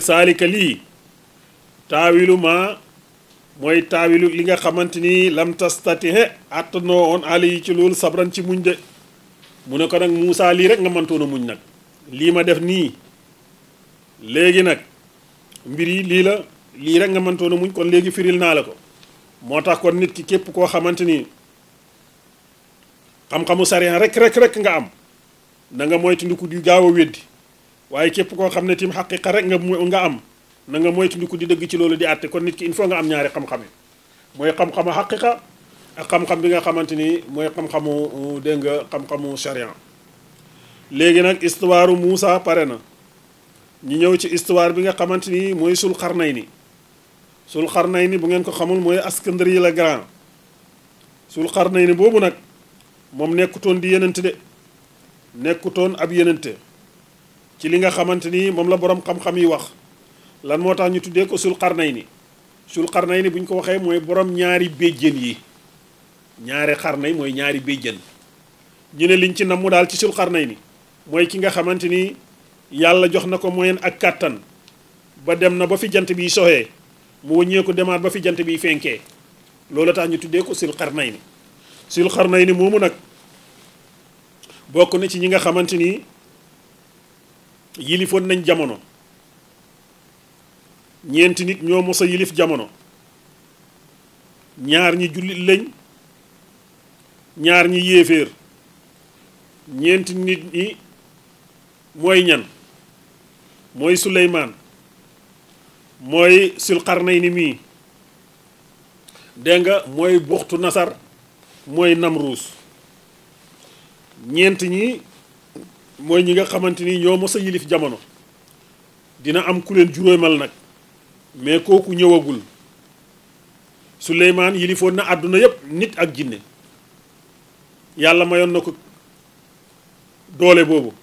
saalika lii taawilu ma mooy taawilu li nga xamante ni lam tastatihe attanoo on ali yi ci loolu sabran ci muñ de mu ne ko nag Muusaa lii rek nga mëntoon a muñ nag lii ma def nii léegi nag mbir yi lii rek nga mëntoon a muñ kon léegi firil naa la ko moo tax kon nit ki képp koo xamante ni xam-xamu sariya rek nga am na nga moytandiku di gaaw a weddi waaye képp koo xam ne tim xaqiqa rek nga am na nga moytandiku di dëgg ci loolu di àtte kon nit ki il faut nga am ñaari xam-xam yi mooy xam-xamu xaqiqa ak xam-xam bi nga xamante ni mooy xam-xamu dégg nga xam-xamu sariya léegi nag histoire Muusaa pare na ñu ñëw ci histoire bi nga xamante ni mooy Sul Qarnayni bu ngeen ko xamul mooy Iskandariya le Grand Sul Qarnayni boobu nag moom nekkutoon di yenente de nekkutoon ab yenente ci li nga xamante ni moom la borom xam-xam yi wax lan moo tax ñu tuddee ko Sul Qarnayni bu ñu ko waxee mooy borom ñaari béjjén yi ñaari xarnay mooy ñaari béjjén ñu ne liñ ci namm daal ci Sul Qarnayni mooy ki nga xamante ni yàlla jox na ko moyen ak kàttan ba dem na ba fi jant bi soxee mu wëññee ko demaat ba fi jant bi fenkee loolu tax ñu tuddee ko Sul Qarnayni moomu nag bokk na ci ñi nga xamante ni yilifoon nañ jamono ñeenti nit ñoo mos a yilif jamono ñaar ñi jullit lañ ñaar ñi yéeféer ñeenti nit ñi mooy ñan mooy Suleymaan mooy Sul Qarnayni mii dégg nga mooy Buxtu Nasar mooy Namruus ñeent ñi mooy ñi nga xamante ni ñoo mos a yilif jamono dina am ku leen juróomal nag mais kooku ñëwagul Suleymaan yilifoon na àdduna yépp nit ak jinne yàlla mayoon na ko doole boobu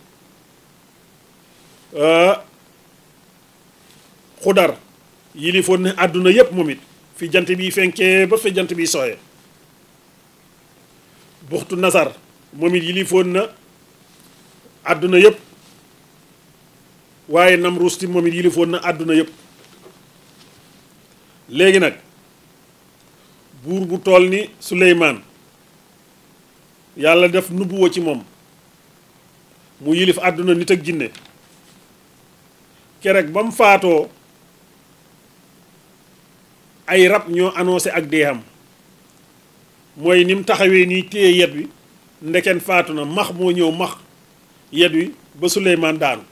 Xudar yilifoon na àdduna yépp moom it fi jant bi fenkee ba fi jant bi sooyee Buxtu Nasar moom it yilifoon na àdduna yépp waaye Namruus ti moom it yilifoon na àdduna yépp léegi nag buur bu tool ni Suleymaan yàlla def nubuwa ci moom mu yilif àdduna nit ak jinne kerek ba mu faatoo ay rab ñoo annoncé ak deexam mooy ni mu taxawee nii téye yet wi ndeken faatu na max moo ñëw max yet wi ba Suleymaan daanu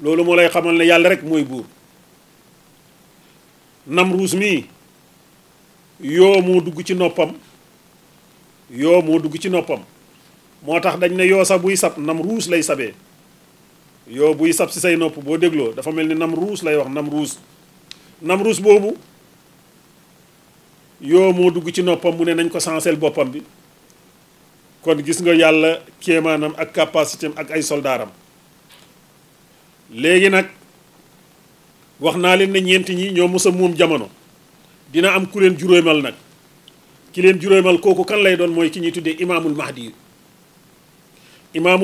loolu moo lay xamal ne yàlla rek mooy buur Namruus mii yoo moo dugg ci noppam moo tax dañ ne yoo sa buy sab Namruus lay sabee yoo buy sab si say nopp boo dégloo dafa mel ni Namruus lay wax Namruus boobu yoo moo dugg ci noppam mu ne nañ ko sanseel boppam bi kon gis nga yàlla kéemaanam ak capacité am ak ay soldaaram léegi nag wax naa leen ne ñeenti ñi ñoo mos a moom jamono dina am ku leen juróomal nag ki leen juróomal kooku kan lay doon mooy ki ñuy tuddee imaamul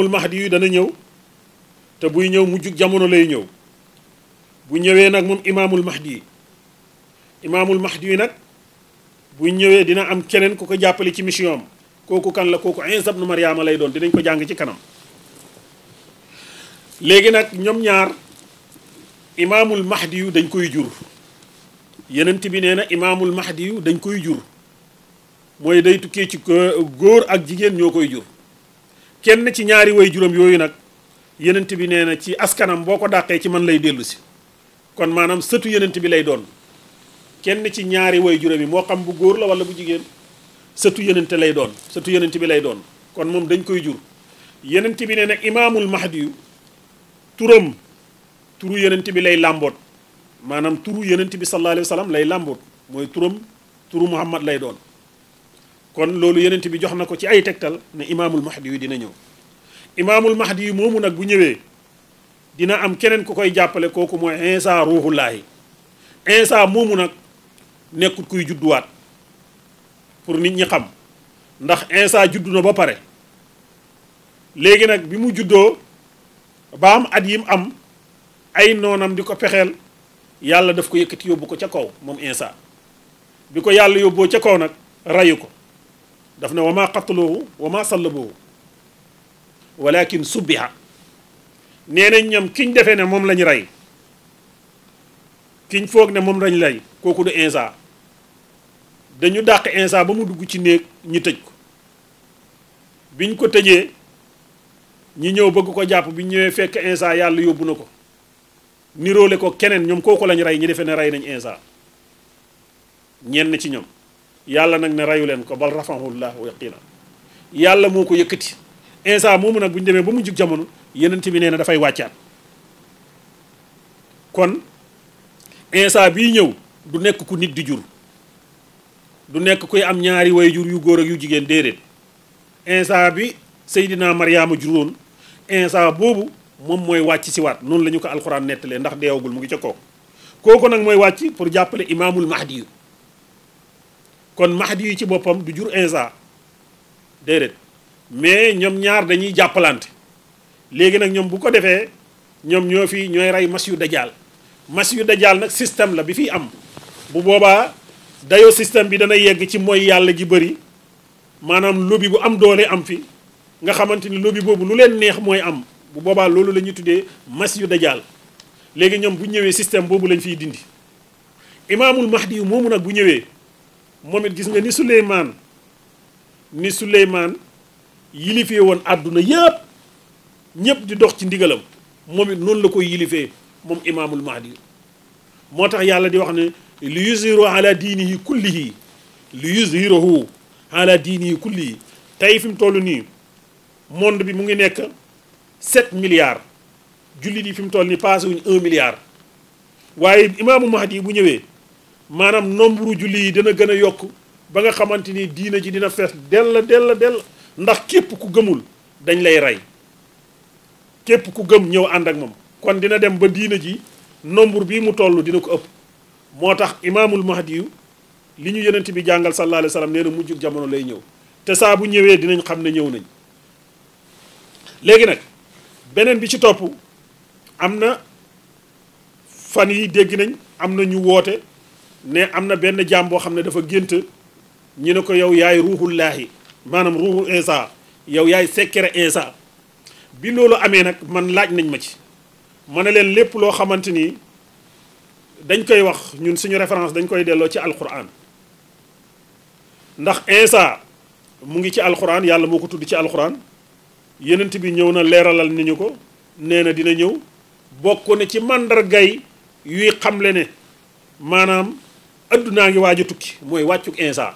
mahdi yu dana ñëw te buy ñëw mujjug jamono lay ñëw bu ñëwee nag moom imaamul mahdi yu nag bu ñëwee dina am keneen ku ko jàppale ci mission am kooku kan la kooku Iisa ibnu Maryaama lay doon dinañ ko jàng ci kanam léegi nag ñoom ñaar imaamul mahdi yu dañ koy jur yenent bi nee na imaamul mahdi yu dañ koy jur mooy day tukkee ci góor ak jigéen ñoo koy jur kenn ci ñaari way juróom yooyu nag yenent bi nee na ci askanam boo ko dàqee ci man lay dellu si kon maanaam sëtu yenent bi lay doon kenn ci ñaari way juróom yi moo xam bu góor la wala bu jigéen sëtu yenent lay doon sëtu yenent bi lay doon kon moom dañ koy jur yenent bi nee na imaamul mahdi yu turu yenent bi lay làmboot maanaam turu yenent bi sallallahu alayhi wa sallam lay làmboot mooy turu Muhammad lay doon kon loolu yenent bi jox na ko ci ay tegtal ne imaamul mahdi yu dina ñëw imaamul mahdi yu moomu nag bu ñëwee dina am keneen ku koy jàppale kooku mooy Iisa ruuhullaahi Iisa moomu nag nekkut kuy judduwaat pour nit ñi xam ndax Iisa juddu na ba pare léegi nag bi mu juddoo ba am at yim am ay noonam di ko pexeel yàlla daf ko yëkkati yóbbu ko ca kaw moom Insa bi ko yàlla yóbboo ca kaw nag rayu ko daf ne wa maa qataluhu wa maa sallabuhu walakin subbiha nee nañ ñoom kiñ defee ne moom lañ rey kiñ foog ne moom lañ lay kooku du Insa dañu dàq Insa ba mu dugg ci néeg ñi tëj ko biñ ko tëjee ñi ñëw bëgg ko jàpp biñ ñëwee fekk Insa yàlla yóbbu na ko niroole ko keneen ñoom kooku lañ rey ñi defee ne rey nañ Insa ñenn ci ñoom yàlla nag ne reyu leen ko bal rafahullahu yaqina yàlla moo ko yëkkati Insa moomu nag bu ñu demee ba mu jug jamono yenent bi nee na dafay wàccaat kon Insa bii ñëw du nekk ku nit di jur du nekk kuy am ñaari way jur yu góor ak yu jigéen déedéet Insa bi Seydina Mariama juróon Insa boobu moom mooy wàcc si waat noonu la ñu ko alxuraan nettalee ndax deewagul mu ngi ca kaw kooku nag mooy wàcc pour jàppale imaamul mahdi yu kon mahdi yu ci boppam du jur Insa déedéet mais ñoom ñaar dañuy jàppalante léegi nag ñoom bu ko defee ñoom ñooy rey Masiihu Dajjaal Masiihu Dajjaal nag système la bi fiy am bu boobaa dayoo système bi dana yegg ci mooy yàlla gi bëri maanaam lobby bu am doole am fi nga xamante ni lobby boobu lu leen neex mooy am bu boobaa loolu la ñuy tuddee Masiihu Dajjaal léegi ñoom bu ñëwee système boobu lañ fiy dindi imaamul mahdi yu moomu nag bu ñëwee moom it gis nga ni Suleymaan yilifee woon àdduna yëpp ñëpp di dox ci ndigalam moom it noonu la koy yilifee moom imaamul mahdi yu moo tax yàlla di wax ne li yuzhiru ala diinihi kullihi li yuzhiruhu ala diinihi kullihi tey fi mu toll nii monde bi mu ngi nekk 7 milliards jullit yi fi mu toll nii passé wuñ 1 milliard waaye imaamu mahdi bu ñëwee maanaam nombre julli yi dina gën a yokk ba nga xamante ni diina ji dina fees dell ndax képp ku gëmul dañ lay rey képp ku gëm ñëw ànd ak moom kon dina dem ba diina ji nombre bii mu toll dina ko ëpp moo tax imaamul mahdi yu li ñu yonent bi jàngal sallallahu alayhi wa sallam nee na mujjug jamono lay ñëw te saa bu ñëwee dinañ xam ne ñëw nañ léegi nag beneen bi ci topp am na fan yi dégg nañ am na ñu woote ne am na benn jaam boo xam ne dafa gént ñu ne ko yow yaay ruuxullaahi maanaam ruuxu Insa yow yaay sekkere Insa bi loolu amee nag man laaj nañ ma ci ma ne leen lépp loo xamante ni dañ koy wax ñun suñu référence dañ koy delloo ci alquran ndax Insa mu ngi ci alquran yàlla moo ko tudd ci alquran yenent bi ñëw na leeralal ni ñu ko nee na dina ñëw bokk na ci màndargay yuy xamle ne maanaam addunaa ngi waaj a tukki mooy wàccuk Insa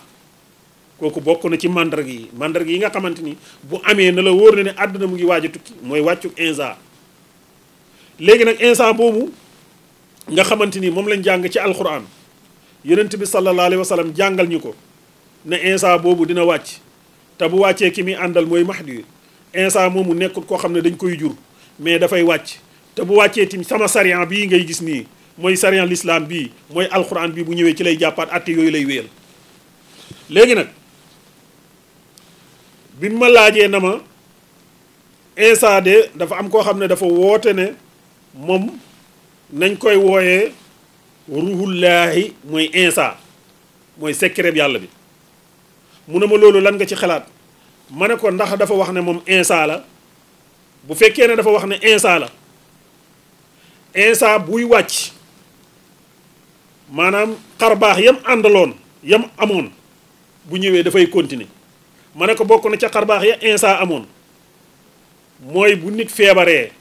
kooku bokk na ci mandarga yi nga xamante ni bu amee na la wóor na ne àdduna mu ngi waaj a tukki mooy wàccuk Insa léegi nag Insa boobu nga xamante ni moom lañ jàng ci alquran yonent bi sallallahu alayhi wa sallam jàngal ñu ko ne Insa boobu dina wàcc te bu wàccee ki muy àndal mooy mahdi Insa moomu nekkul koo xam ne dañ koy jur mais dafay wàcc te bu wàccee tamit sama sariyan bii ngay gis nii mooy sariyan l'islam bii mooy alquran bii bu ñëwee ci lay jàppaat atte yooyu lay wéyal léegi nag bi ma laajee na ma Insa de dafa am koo xam ne dafa woote ne moom nañ koy wooyee ruhullaahi mooy Insa mooy secret yàlla bi mu ne ma loolu lan nga ci xalaat ma ne ko ndax dafa wax ne moom Insa la bu fekkee ne dafa wax ne Insa la Insa buy wàcc maanaam xarbaax yam àndaloon yam amoon bu ñëwee dafay continuer ma ne ko bokk na ca xarbaax ya Insa amoon mooy bu nit feebaree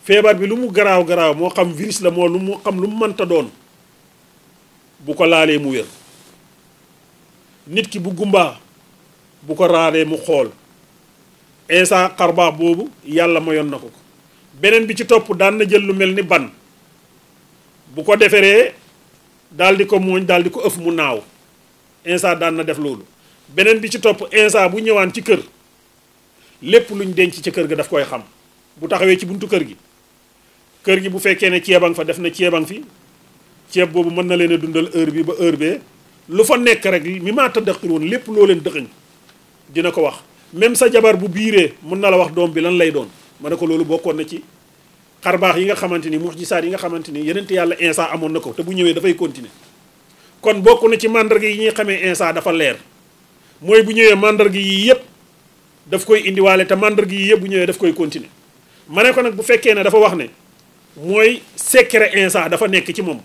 feebar bi lu mu garaaw moo xam virus la moo lu mu xam lu mu mënta doon bu ko laalee mu wér nit ki bu gumbaa bu ko raalee mu xool Insa xarbaax boobu yàlla mayoon na ko beneen bi ci topp daan na jël lu mel ni ban bu ko deferee daal di ko mooñ daal di ko ëf mu naaw Insa daan na def loolu beneen bi ci topp Insa bu ñëwaan ci kër lépp luñ denc ci kër ga daf koy xam bu taxawee ci buntu kër gi bu fekkee ne ceebang fa def na ceebang fi ceeb boobu mën na leen a dundal heure bi ba heure bee lu fa nekk rek mi maa taddaxir woon lépp loo leen dëxëñ dina ko wax même sa jabar bu biiree mën na la wax doom bi lan lay doon ma ne ko loolu bokkoon na ci xarbaax yi nga xamante ni muxjisaat yi nga xamante ni yenente yàlla Insa amoon na ko te bu ñëwee dafay continuer kon bokk na ci mandarga yi ñuy xamee Insa dafa leer mooy bu ñëwee mandarga yi yëpp daf koy indiwaale te mandarga yi yëpp bu ñëwee daf koy continuer ma ne ko nag bu fekkee ne dafa wax ne mooy secret Insa dafa nekk ci moom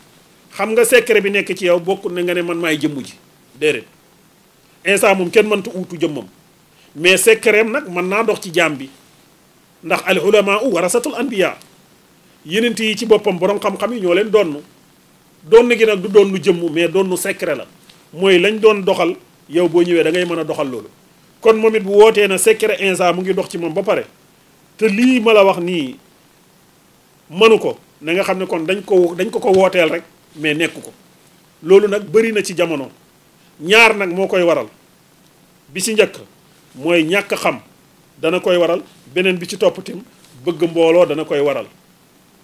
xam nga secret bi nekk ci yow bokk na nga ne man maay jëmm ji déedéet Insa moom kenn mënta uutu jëmmam mais secret am nag mën naa dox ci jaam bi ndax al ulama warasatul anbiya yenent yi ci boppam borom xam-xam yi ñoo leen donn gi nag du doon jëmm mais doon secret la mooy lañ doon doxal yow boo ñëwee da ngay mën a doxal loolu kon moom it bu wootee na secret Insa mu ngi dox ci moom ba pare te lii ma la wax nii mënu ko na nga xam ne kon dañ ko wooteel rek mais nekk ko loolu nag bëri na ci jamono ñaar nag moo koy waral bi ci njëkk mooy ñàkk xam dana koy waral beneen bi ci topp tim bëgg mbooloo dana koy waral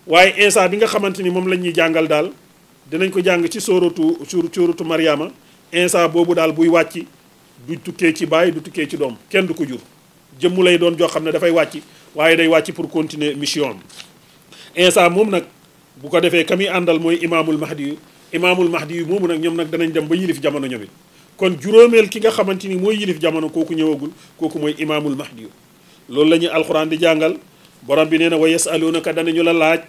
waaye Insa bi nga xamante ni moom la ñuy jàngal daal dinañ ko jàng ci sóoratu Mariama Insa boobu daal buy wàcc du tukkee ci baay du tukkee ci doom kenn du ko jur jëmmu lay doon joo xam ne dafay wàcc waaye day wàcc pour continuer mission Insa moom nag bu ko defee ka muy àndal mooy imaamul mahdi yu moomu nag ñoom nag danañ dem ba yilif jamono ñoom it kon juróomeel ki nga xamante ni mooy yilif jamono kooku ñëwagul kooku mooy imaamul mahdi yu loolu la ñuy alxuraan di jàngal borom bi nee na wa yasalunaka danañu la laaj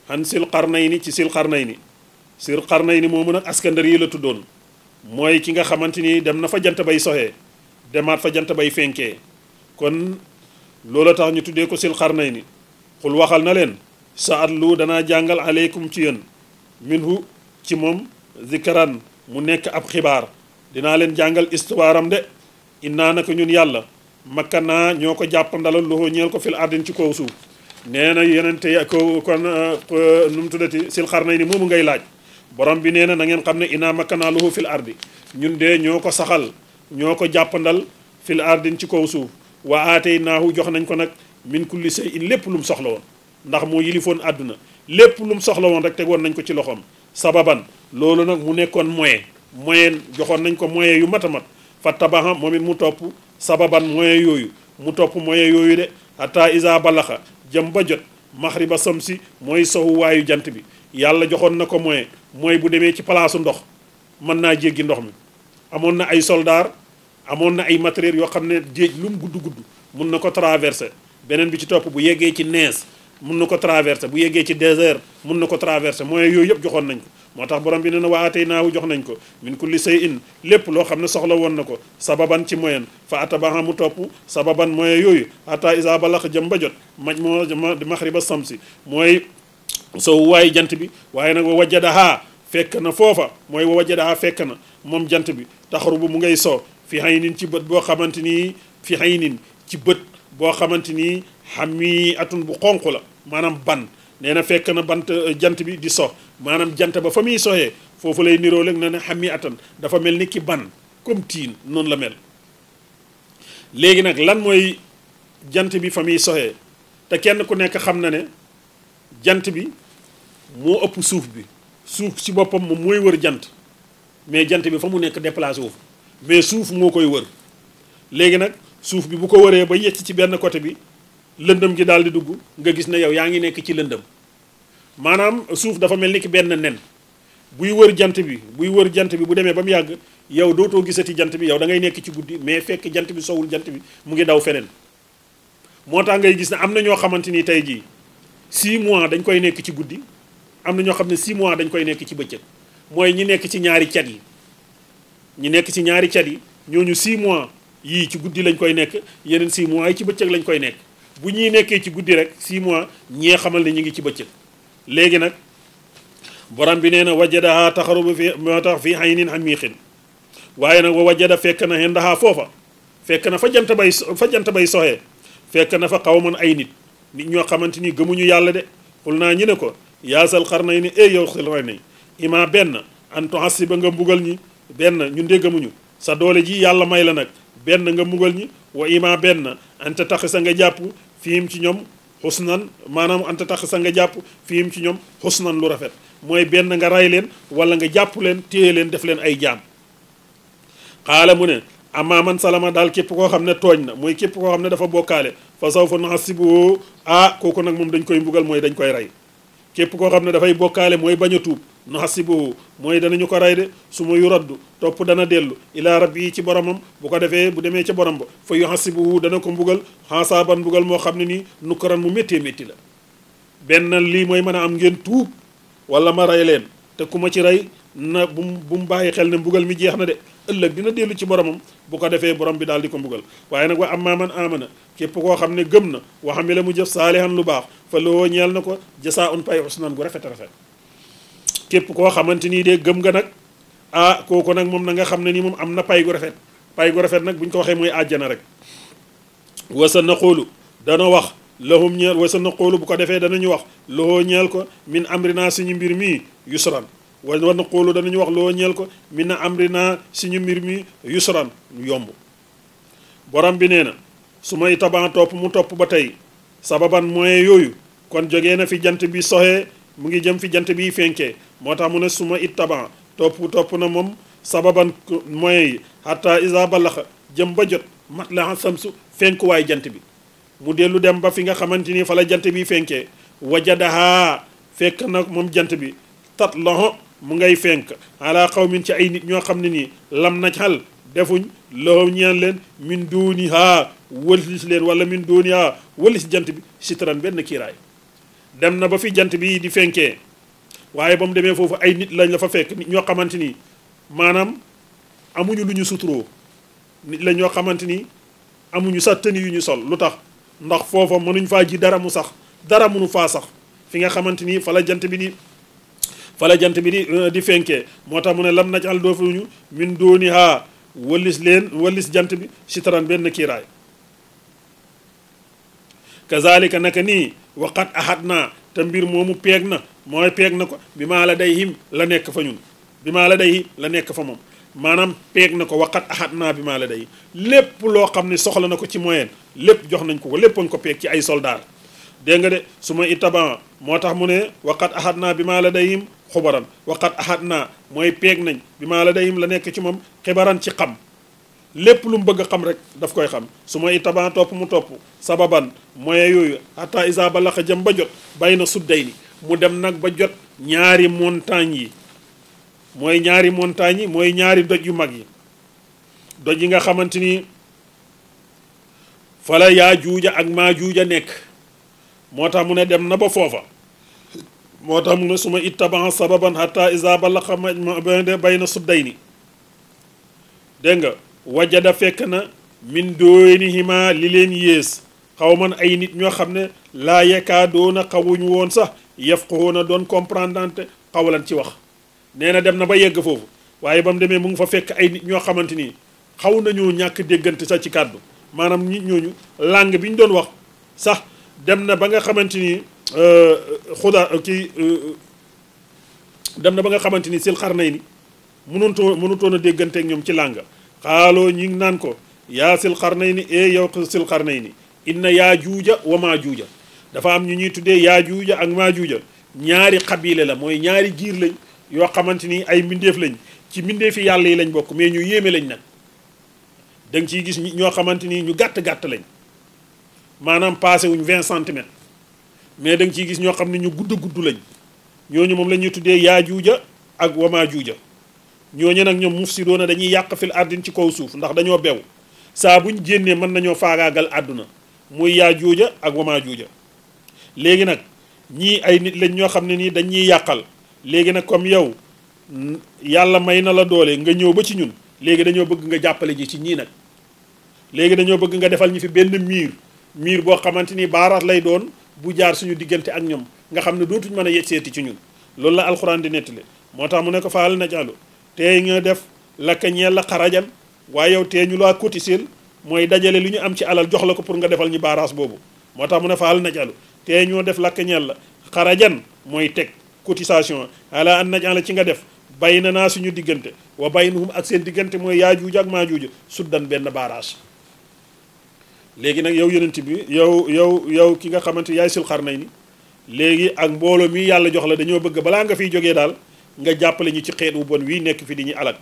an sil qarnayni ci sil qarnayni moomu nag askandar yi la tuddoon mooy ki nga xamante ni dem na fa jant bay soxee demaat fa jant bay fenkee kon loola tax ñu tuddee ko sil qarnayni xul waxal na leen sa at lu danaa jàngal aleykum ci yéen minhu ci moom zikran mu nekk ab xibaar dinaa leen jàngal histoire am de innaa naka ñun yàlla makka naa ñoo ko jàppandalal loxo ñeel ko fil ardin ci kaw suuf nee na yenente ko kon nu mu tuddati sil xarnayni moomu ngay laaj borom bi nee na ngeen xam ne innaa makka naa loxo fil ardi ñun de ñoo ko saxal ñoo ko jàppandal fil ardin ci kaw suuf wa aataynaahu jox nañ ko nag min kulli shay'in lépp lu mu soxla woon ndax moo yilifoon àdduna lépp lu mu soxla woon rek tegoon nañ ko ci loxoom sababan loolu nag mu nekkoon moyen joxoon nañ ko moyen yu mat a mat fa tabaxa moom it mu topp sababan moyen yooyu mu topp moyen yooyu de hatta isa balaxa jëm ba jot maxriba samsi mooy sowu waayu jant bi yàlla joxoon na ko moyen mooy bu demee ci palaasu ndox mën naa jéggi ndox mi amoon na ay soldaar amoon na ay matériel yoo xam ne géej lu mu gudd mun na ko traversé beneen bi ci topp bu yeggee ci nees mun na ko traversé bu yeggee ci désert mun na ko traversé moyens yooyu yëpp joxoon nañ ko moo tax borom bi nee na wa ataynaahu jox nañ ko min kulli shay'in lépp loo xam ne soxla woon na ko sababan ci moyen fa atabaxa mu topp sababan moyen yooyu hatta isa balax jëm ba jot maxriba samsi mooy sow waaye jant bi waaye nag wa wajadaha fekk na foofa mooy wa wajadaha fekk na moom jant bi taxarubu mu ngay so fi haynin ci bët boo xamante ni fi haynin ci bët boo xamante ni xami atun bu xonq la maanaam ban nee na fekk na bant jant bi di so maanaam jant ba fa muy soxee foofu lay niroo léeg na ne xami atan dafa mel ni ki ban comme tiin noonu la mel léegi nag lan mooy jant bi fa muy soxee te kenn ku nekk xam na ne jant bi moo ëpp suuf bi suuf ci boppam moom mooy wër jant mais jant bi fa mu nekk déplacé wu fa mais suuf moo koy wër léegi nag suuf bi bu ko wëree ba yecc ci benn côté bi lëndëm gi daal di dugg nga gis ne yow yaa ngi nekk ci lëndëm maanaam suuf dafa mel ni ki benn nen buy wër jant bi bu demee ba mu yàgg yow dootoo gisati jant bi yow da ngay nekk ci guddi mais fekk jant bi sowul jant bi mu ngi daw feneen moo tax ngay gis ne am na ñoo xamante ni tey jii 6 mois dañ koy nekk ci guddi am na ñoo xam ne 6 mois dañ koy nekk ci bëccëg mooy ñi nekk ci ñaari cat yi ñooñu 6 mois yii ci guddi lañ koy nekk yeneen 6 mois yi ci bëccëg lañ koy nekk bu ñuy nekkee ci guddi rek 6 mois ñee xamal ne ñu ngi ci bëccëg léegi nag borom bi nee na wajadaha taxaruba fi moo tax fii haynin hamiixin waaye nag wa wajada fekk na hendaha foofa fekk na fa jant bay soxee fekk na fa xawman ay nit ñoo xamante ni gëmuñu yàlla de xul naa ñu ne ko yaasal xarnayni yow xarnayni ima benn an tuhasiba nga mbugal ñi benn ñun de gëmuñu sa doole ji yàlla may la nag benn nga mbugal ñi wa ima benn anta tax sa nga jàpp fiim ci ñoom xusnan maanaam anta tax sa nga jàpp fiim ci ñoom xusnan lu rafet mooy benn nga ray leen wala nga jàpp leen téye leen def leen ay jaam xaala mu ne amma man salama daal képp koo xam ne tooñ na mooy képp koo xam ne dafa bokkaale fa sawfa nuhasibuhu kooku nag moom dañ koy mbugal mooy dañ koy rey képp koo xam ne dafay bokkaale mooy bañ a tuub nuhasibuhu mooy danañu ko rey de su ma yuraddu topp dana dellu ilaa rabbi ci boromam bu ko defee bu demee ca borom ba fa yuhasibuhu dana ko mbugal xasaaban mbugal moo xam ne nii nukkaran mu méttee métti la benn lii mooy mën a am ngeen tuub wala ma rey leen te ku ma ci rey na bu mu bàyyi xel ne mbugal mi jeex na de ëllëg dina dellu ci boromam bu ko defee borom bi daal di ko mbugal waaye nag wa amma man amana képp koo xam ne gëm na wa amila mu jëf saalihan lu baax fa loo ñeel na ko jasaa'un pay husnan gu rafet rafet képp koo xamante nii de gëm nga nag kooku nag moom na nga xam ne nii moom am na pay gu rafet nag bu ñu ko waxee mooy àjjana rek wasa na xoolu dana wax lahum ñeel wasa na xoolu bu ko defee danañu wax loo ñeel ko min amrina suñu mbir mii yusran wa na xoolu danañu wax loo ñeel ko min amrina suñu mbir mi yusran yomb borom bi nee na su may taban topp mu topp ba tey sababan moyen yooyu kon jógee na fi jant bi soxee mu ngi jëm fi jant bi fenkee moo tax mu ne su ma it taban topp na moom sababan moyen yi hatta isa balaxa jëm ba jot mat la samsu fenkuwaay jant bi mu dellu dem ba fi nga xamante ni fa la jant bi fenkee wajadaha fekk na moom jant bi tat loxo mu ngay fenk ala qawmin ci ay nit ñoo xam ne nii lam naj xal defuñ loxo ñeen leen min duuniha wëlis leen wala min duuniha wëlis jant bi sitran benn kiiraay dem na ba fi jant bi di fenkee waaye ba mu demee foofu ay nit lañ la fa fekk nit ñoo xamante ni maanaam amuñu lu ñu suturoo nit la ñoo xamante ni amuñu sax tëni yu ñu sol lu tax ndax foofa mënuñ faa ji dara mu sax dara mënu faa sax fi nga xamante ni fa la jant bi di fenkee moo tax mu ne lam najal doofuñu min duuniha wëlis jant bi sitran benn kiiraay kazalika naka nii waqat ahad naa te mbir moomu peeg na mooy peeg na ko bi maa la day him la nekk fa ñun bi maa la day la nekk fa moom maanaam peeg na ko waqat ahad naa bi maa la day lépp loo xam ne soxla na ko ci moyen lépp jox nañ ko léppañ ko peeg ci ay soldaar dégg nga de su ma ittaban moo tax mu ne waqat ahad naa bi maa la day him xubaran waqat ahad naa mooy peeg nañ bi maa la day him la nekk ci moom xibaran ci xam lépp lu mu bëgg a xam rek daf koy xam su ma ittaban topp mu topp sababan moyen yooyu hatta isa ba laxa jëm ba jot bay na sudday ni mu dem nag ba jot ñaari montagne yi mooy ñaari doj yu mag yi doj yi nga xamante ni fala yaa juuja ak maa juuja nekk moo tax mu ne dem na ba foofa moo tax mu ne su ma ittaban sababan hatta isa ba laxa bay na sudday ni dégg nga wajada fekk na min doonihima li leen yées xaw man ay nit ñoo xam ne laa yekaa doona xawuñ woon sax yafqahuuna doon comprendre xawlan ci wax nee na dem na ba yegg foofu waaye ba mu demee mu ngi fa fekk ay nit ñoo xamante ni xaw nañoo ñàkk déggante sax ci kàddu maanaam nit ñooñu langue bi ñu doon wax sax dem na ba nga xamante ni dem na ba nga xamante ni sil xarnay ni mënutoon a déggante ak ñoom ci langue xaaloo ñi ngi naan ko yaa sil xarnay ni yow sil xarnay ni inna yaa juuja wa maa juuja dafa am ñu ñuy tuddee yaa juuja ak maa juuja ñaari xabile la mooy ñaari giir lañ yoo xamante ni ay mbindeef lañ ci mbindeefi yàlla yi lañ bokk mais ñu yéeme lañ nag da nga ciy gis ñoo xamante ni ñu gàtt-gàtt lañ maanaam passé wuñ 20 centimètres mais da nga ciy gis ñoo xam ne ñu gudd lañ ñooñu moom la ñuy tuddee yaa juuja ak wa maa juuja ñooñu nag ñoom mufsidoona dañuy yàq fil ardin ci kaw suuf ndax dañoo bew saa buñ génnee mën nañoo faagaagal àdduna muy yaa juuja ak wamaa juuja léegi nag ñii ay nit lañ ñoo xam ne nii dañuy yàqal léegi nag comme yow yàlla may na la doole nga ñëw ba ci ñun léegi dañoo bëgg nga jàppale ji ci ñii nag léegi dañoo bëgg nga defal ñu fi benn miir boo xamante ni baaraat lay doon bu jaar suñu diggante ak ñoom nga xam ne dootuñ mën a yegg seeti ci ñun loolu la alxuraan di nettali moo tax mu ne ko faal na jàllu tey nga def lakka ñeel la xarajan waaye yow tee ñu laa cotiser mooy dajale lu ñu am ci alal jox la ko pour nga defal ñu baaraas boobu moo tax mu ne faal na jàllu tey ñoo def lakka ñeel la xarajan mooy teg cotisation ala an najan la ci nga def bay na naa suñu diggante wa baynahum ak seen diggante mooy yaa juuja ak maa juuja suddan benn baaraas léegi nag yow yonent bi yow ki nga xamante yaay sil xarnay ni léegi ak mbooloo mi yàlla jox la dañoo bëgg balaa nga fiy jógee daal nga jàppale ñu ci xeet wu bon wii nekk fi di ñu alag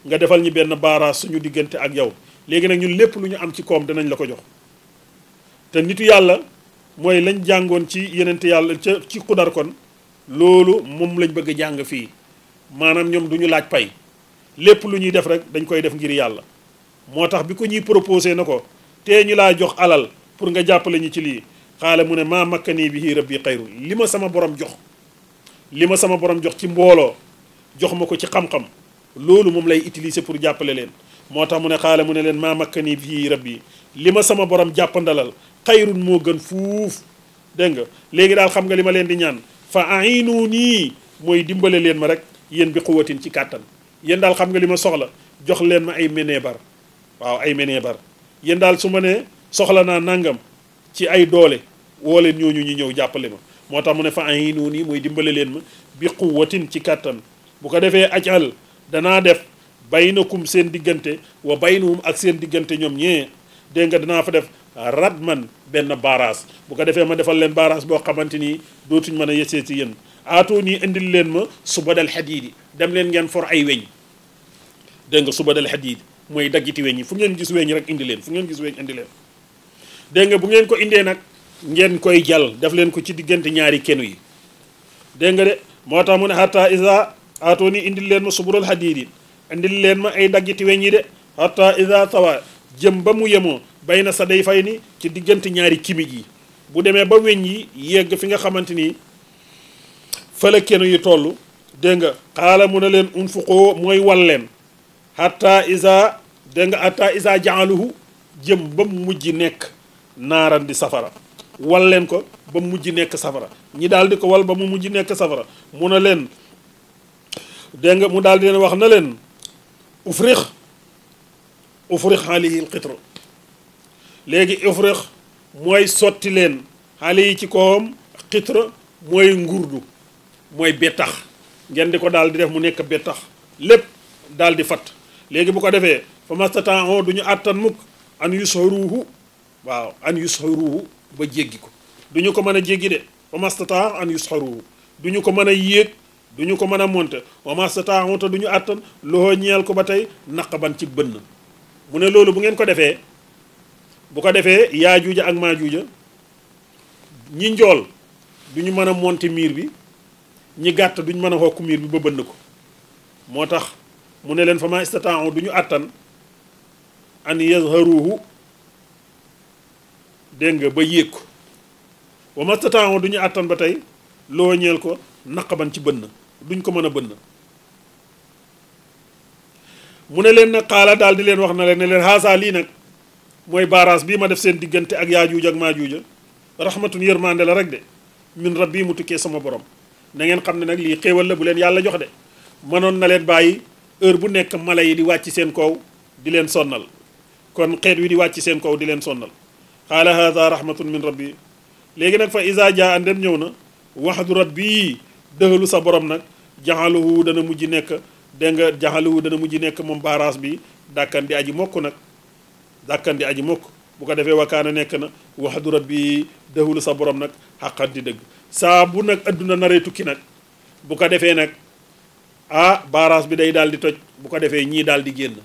nga defal ñu benn baaraas suñu diggante ak yow léegi nag ñun lépp lu ñu am ci koom danañ la ko jox te nitu yàlla mooy lañ jàngoon ci yenente yàlla ca ci xudar kon loolu moom lañ bëgg a jàng fii maanaam ñoom du ñu laaj pay lépp lu ñuy def rek dañ koy def ngir yàlla moo tax bi ko ñuy proposé na ko tee ñu laa jox alal pour nga jàppale ñu ci lii xaala mu ne maa makkanii bihi rabbi xayru li ma sama borom jox li ma sama borom jox ci mbooloo jox ma ko ci xam-xam loolu moom lay utiliser pour jàppale leen moo tax mu ne xaala mu ne leen maa makkanii bihi rabbi li ma sama borom jàppandalal xayrun moo gën fuuf dégg nga léegi daal xam nga li ma leen di ñaan fa a'inuunii mooy dimbale leen ma rek yéen bi quwwatin ci kàttan yéen daal xam nga li ma soxla jox leen ma ay meneebar waaw ay meneebar yéen daal su ma ne soxla naa nangam ci ay doole woo leen ñooñu ñu ñëw jàppale ma moo tax mu ne fa a'inuunii mooy dimbale leen ma bi quwwatin ci kàttan bu ko defee ajal danaa def baynakum seen diggante wa baynahum ak seen diggante ñoom ñee dégg nga danaa fa def radman benn barrage bu ko defee ma defal leen barrage boo xamante ni dootuñ mën a yesee ci yéen aatoo nii indil leen ma subadal xadiidi dem leen ngeen for ay weñ dégg nga subadal xadiid mooy daggiti weñ yi fu ngeen gis weñ rek indi leen fu ngeen gis weñ indi leen dégg nga bu ngeen ko indee nag ngeen koy jal def leen ko ci diggante ñaari kenu yi dégg nga de moo tax mu ne hatta isa aatoo nii indil leen ma subural xadiidi indil leen ma ay daggiti weñ yi de hatta isa tawa jëm ba mu yemoo bay na sa day fay ni ci diggante ñaari kimij yi bu demee ba weñ yi yegg fi nga xamante ni fa la kenu yi toll dégg nga xaala mu ne leen unfuqoo mooy wal leen hatta isa dégg nga hatta isa jaaluhu jëm ba mu mujj nekk naaran di safara wal leen ko ba mu mujj nekk safara ñi daal di ko wal ba mu mujj nekk safara mu ne leen dégg nga mu daal di leen wax na leen ufrix alayhi alqitr léegi ufrix mooy sotti leen xale yi ci kawam xitra mooy ngurdu mooy bettax ngeen di ko daal di def mu nekk bettax lépp daal di fatt léegi bu ko defee fa mastata'u du ñu àttan mukk an yusharuhu waaw an yusharuhu ba jéggi ko du ñu ko mën a jéggi de fa mastata'u an yusharuhu du ñu ko mën a yéeg du ñu ko mën a monte wa mastata'u te du ñu àttan loxo ñeel ko ba tey naqaban ci bënn mu ne loolu bu ngeen ko defee bu ko defee yaajuuja ak maajuuja ñi njool duñu mën a monter miir bi ñi gàtt duñu mën a xokk miir bi ba bënn ko moo tax mu ne leen fa ma istata'u duñu àttan an yazharuhu dégg nga ba yéeg ko wa ma istata'u duñu àttan ba tey loo ñeel ko naqaban ci bënn duñ ko mën a bënn mu ne leen nag xaala daal di leen wax na leen ne leen haasa lii nag mooy baaraas bii ma def seen diggante ak yaajuuj ak maajuuja rahmatun yërmande la rek de min rabbi mu tukkee sama borom na ngeen xam ne nag lii xéewal la bu leen yàlla jox de mënoon na leen bàyyi heure bu nekk mala yi di wàcc seen kaw di leen sonnal kon xeet wi di wàcc seen kaw di leen sonnal xaala haasa rahmatun min rabbi léegi nag fa isa jaa andem ñëw na waxdu rabbi dëxalu sa borom nag jaxaluhu dana mujj nekk dégg nga jaxaluhu dana mujj nekk moom baaraas bi dàkkan di aji mokk nag dàkkan di aji mokk bu ko defee wakaana nekk na waxdu rabbi dëxalu sa borom nag xaqan di dëgg saa bu nag adduna naree tukki nag bu ko defee nag baaraas bi day daal di toj bu ko defee ñii daal di génn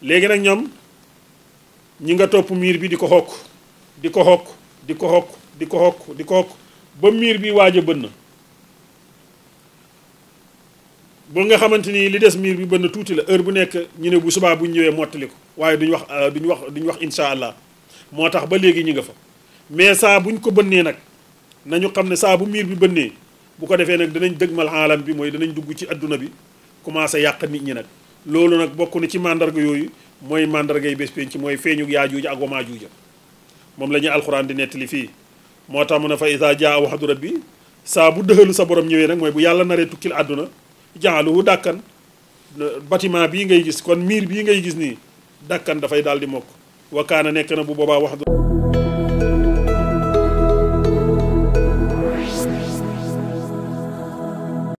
léegi nag ñoom ñi nga topp miir bi di ko xokk di ko xokk di ko xokk di ko xokk di ko xokk ba miir bi waaj a bënn ba nga xamante ni li des miir bi bënn tuuti la heure bu nekk ñu ne bu subaa bu ñu ñëwee mottali ko waaye duñu wax insha allah moo tax ba léegi ñi nga fa mais saa buñ ko bënnee nag nañu xam ne saa bu miir bi bënnee bu ko defee nag danañ dëgmal aalam bi mooy danañ dugg ci adduna bi commencé yàq nit ñi nag loolu nag bokk na ci mandarga yooyu mooy mandargay bés penc mooy feeñu yaajuuja ak wamaajuuja moom la ñuy alxuraan di nettali fii moo tax mu ne fa isa jaa waxdu rabbi saa bu dëxalu sa borom ñëwee nag mooy bu yàlla naree tukkil àdduna jaaluhu dàkkan bâtiment bii ngay gis kon miir bii ngay gis nii dàkkan dafay daal di mokk wakaana nekk na bu boobaa waxdu